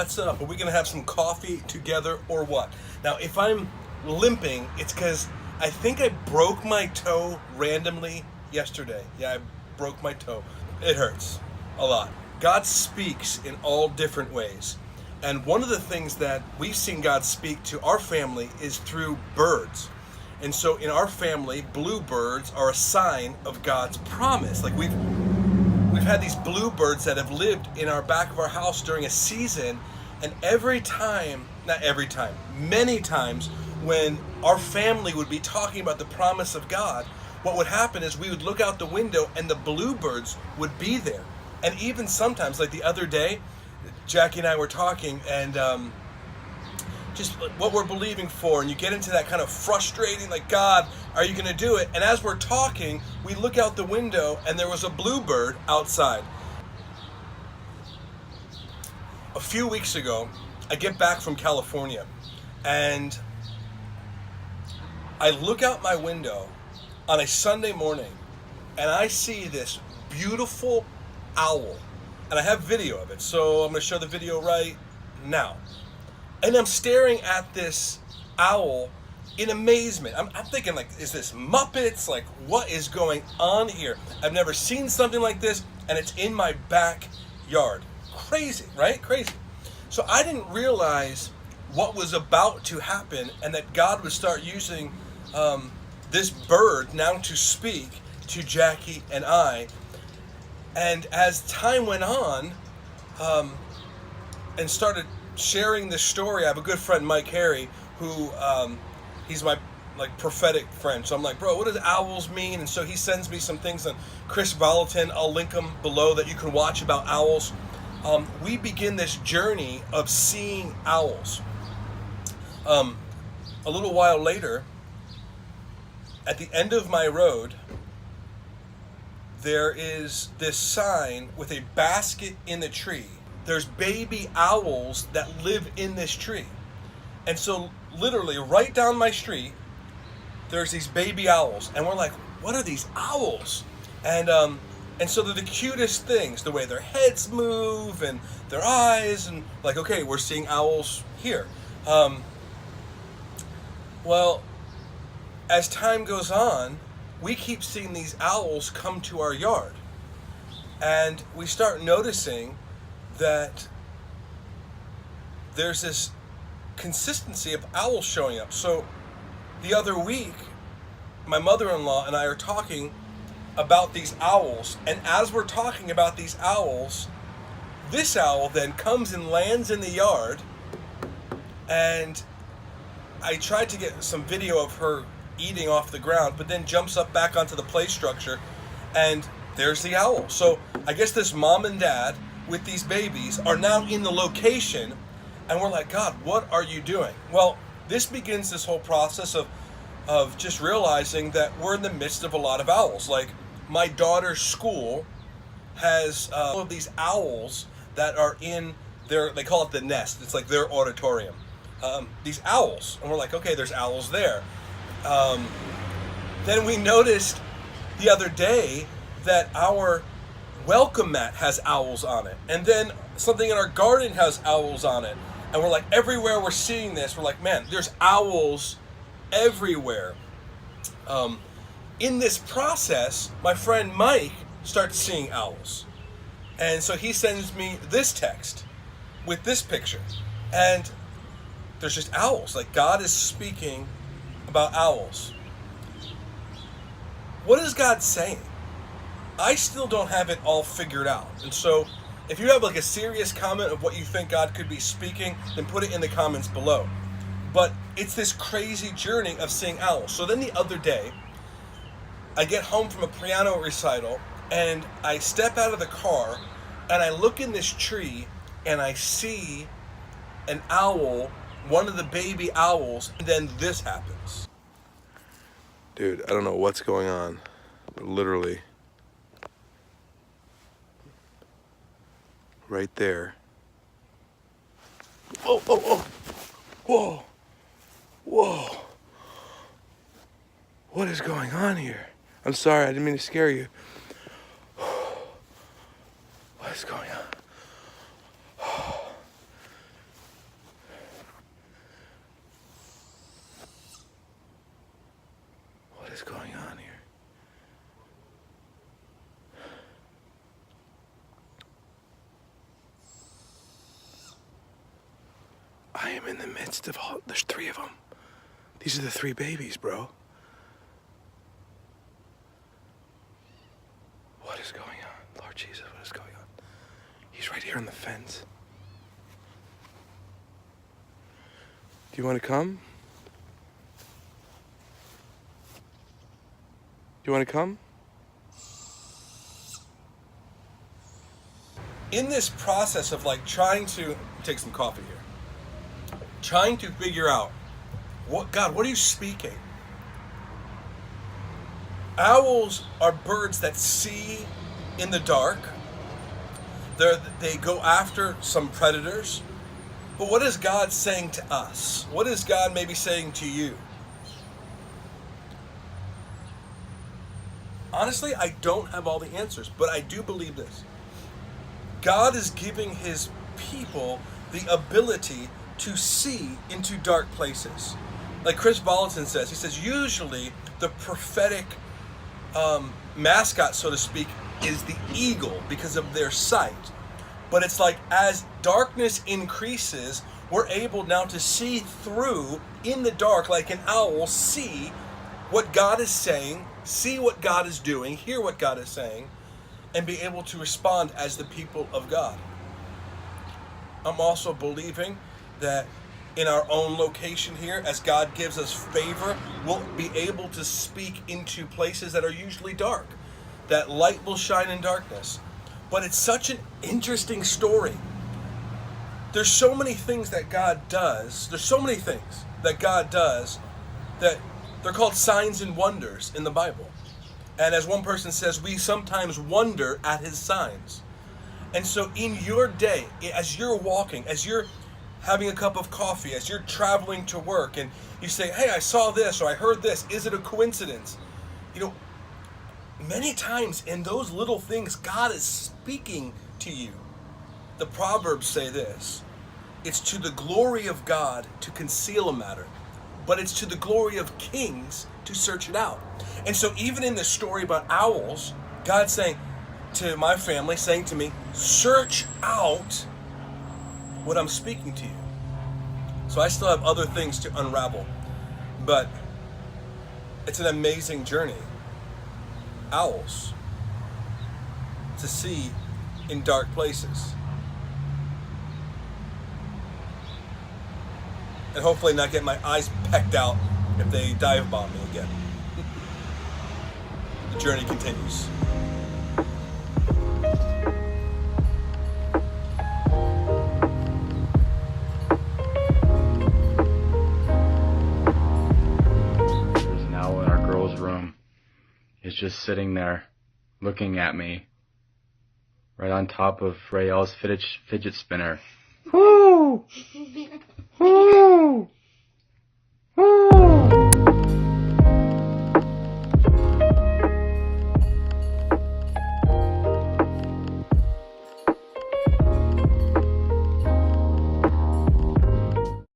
what's up? Are we gonna have some coffee together or what? Now, if I'm limping, it's because I think I broke my toe randomly yesterday. Yeah, I broke my toe. It hurts a lot. God speaks in all different ways. And one of the things that we've seen God speak to our family is through birds. And so in our family, bluebirds are a sign of God's promise. Like we've had these bluebirds that have lived in our back of our house during a season, and every time, not every time, many times when our family would be talking about the promise of God, what would happen is we would look out the window and the bluebirds would be there. And even sometimes, like the other day, Jackie and I were talking, and just what we're believing for, and you get into that kind of frustrating, like, God, are you going to do it? And as we're talking, we look out the window, and there was a bluebird outside. A few weeks ago, I get back from California, and I look out my window on a Sunday morning, and I see this beautiful owl. And I have video of it, so I'm going to show the video right now. And I'm staring at this owl in amazement. I'm thinking, like, is this Muppets? Like, what is going on here? I've never seen something like this, and it's in my backyard. Crazy, right? Crazy. So I didn't realize what was about to happen, and that God would start using this bird now to speak to Jackie and I. And as time went on, and started sharing this story, I have a good friend, Mike Harry, who he's my prophetic friend. So I'm like, bro, what does owls mean? And so he sends me some things on Chris Vallotton. I'll link them below that you can watch about owls. We begin this journey of seeing owls. A little while later, at the end of my road, there is this sign with a basket in the tree. There's baby owls that live in this tree. And so literally right down my street, there's these baby owls. And we're like, what are these owls? And so they're the cutest things, the way their heads move and their eyes, and like, okay, we're seeing owls here. Well, as time goes on, we keep seeing these owls come to our yard. And we start noticing that there's this consistency of owls showing up. So the other week, my mother-in-law and I are talking about these owls. And as we're talking about these owls, this owl then comes and lands in the yard. And I tried to get some video of her eating off the ground, but then jumps up back onto the play structure, and there's the owl. So I guess this mom and dad with these babies are now in the location, and we're like, God, what are you doing? Well, this begins this whole process of just realizing that we're in the midst of a lot of owls. Like, my daughter's school has all of these owls that are in their, they call it the nest. It's like their auditorium. These owls, and we're like, okay, there's owls there. Then we noticed the other day that our welcome mat has owls on it. And then something in our garden has owls on it. And we're like, everywhere we're seeing this, we're like, man, there's owls everywhere. In this process, my friend Mike starts seeing owls. And so he sends me this text with this picture. And there's just owls. Like, God is speaking about owls. What is God saying? I still don't have it all figured out. And so if you have like a serious comment of what you think God could be speaking, then put it in the comments below. But it's this crazy journey of seeing owls. So then the other day, I get home from a piano recital, and I step out of the car, and I look in this tree, and I see an owl, one of the baby owls, and then this happens. Dude, I don't know what's going on, but literally, right there. Oh, oh, oh, whoa, whoa. What is going on here? I'm sorry, I didn't mean to scare you. What is going on? is going on here? I am in the midst of all... There's 3 of them. These are the 3 babies, bro. What is going on? Lord Jesus, what is going on? He's right here on the fence. Do you want to come? Do you want to come? In this process of like trying to take some coffee here, trying to figure out what are you speaking? Owls are birds that see in the dark. They go after some predators. But what is God saying to us? What is God maybe saying to you? Honestly, I don't have all the answers, but I do believe this. God is giving his people the ability to see into dark places. Like Chris Volatin says, he says usually the prophetic mascot, so to speak, is the eagle because of their sight. But it's like as darkness increases, we're able now to see through in the dark like an owl, see what God is saying, see what God is doing, hear what God is saying, and be able to respond as the people of God. I'm also believing that in our own location here, as God gives us favor, we'll be able to speak into places that are usually dark. That light will shine in darkness. But it's such an interesting story. There's so many things that God does. There's so many things that God does that they're called signs and wonders in the Bible. And as one person says, we sometimes wonder at his signs. And so in your day, as you're walking, as you're having a cup of coffee, as you're traveling to work, and you say, hey, I saw this or I heard this. Is it a coincidence? You know, many times in those little things, God is speaking to you. The Proverbs say this: it's to the glory of God to conceal a matter, but it's to the glory of kings to search it out. And so even in the story about owls, God's saying to my family, saying to me, search out what I'm speaking to you. So I still have other things to unravel, but it's an amazing journey. Owls, to see in dark places. And hopefully not get my eyes pecked out if they dive bomb me again. The journey continues. There's an owl in our girls' room. He's just sitting there looking at me right on top of Rael's fidget spinner. Woo! Woo!